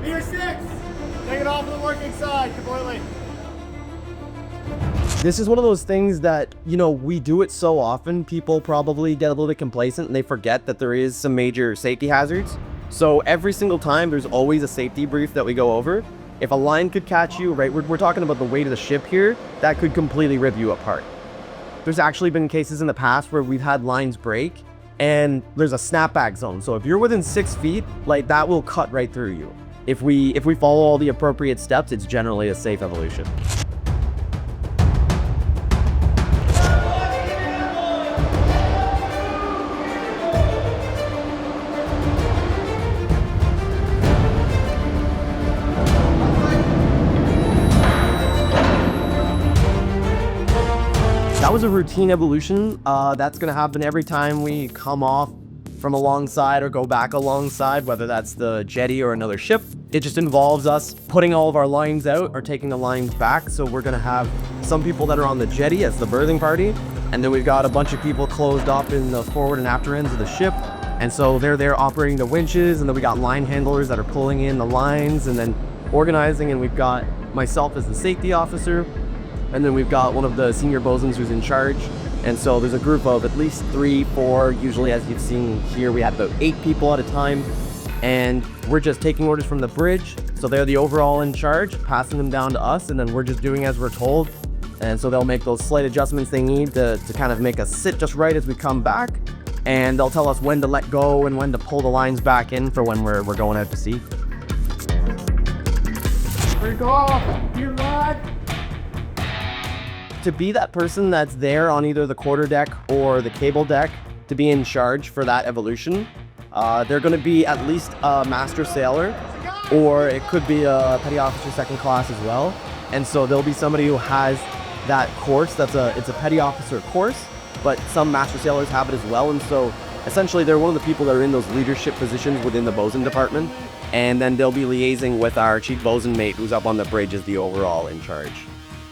Gear 6, take it off of the working side completely. This is one of those things that, you know, we do it so often, people probably get a little bit complacent and they forget that there is some major safety hazards. So every single time there's always a safety brief that we go over. If a line could catch you, right, we're talking about the weight of the ship here, that could completely rip you apart. There's actually been cases in the past where we've had lines break and there's a snapback zone. So if you're within 6 feet, like that will cut right through you. If we follow all the appropriate steps, it's generally a safe evolution. That was a routine evolution. That's gonna happen every time we come off from alongside or go back alongside, whether that's the jetty or another ship. It just involves us putting all of our lines out or taking the lines back. So we're gonna have some people that are on the jetty as the berthing party, and then we've got a bunch of people closed up in the forward and after ends of the ship. And so they're there operating the winches, and then we got line handlers that are pulling in the lines and then organizing, and we've got myself as the safety officer. And then we've got one of the senior bosuns who's in charge. And so there's a group of at least 3, 4, usually as you've seen here, we have about 8 people at a time. And we're just taking orders from the bridge. So they're the overall in charge, passing them down to us, and then we're just doing as we're told. And so they'll make those slight adjustments they need to kind of make us sit just right as we come back. And they'll tell us when to let go and when to pull the lines back in for when we're going out to sea. Break off, gear rod. To be that person that's there on either the quarter deck or the cable deck to be in charge for that evolution, they're going to be at least a master sailor, or it could be a petty officer second class as well. And so there'll be somebody who has that course. It's a petty officer course, but some master sailors have it as well. And so essentially they're one of the people that are in those leadership positions within the bosun department. And then they'll be liaising with our chief bosun mate who's up on the bridge as the overall in charge.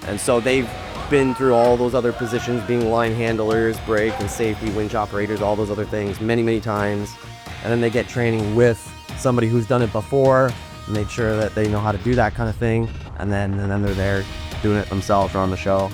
And so they've been through all those other positions, being line handlers, brake and safety, winch operators, all those other things many times. And then they get training with somebody who's done it before, make sure that they know how to do that kind of thing. And then they're there doing it themselves or on the show.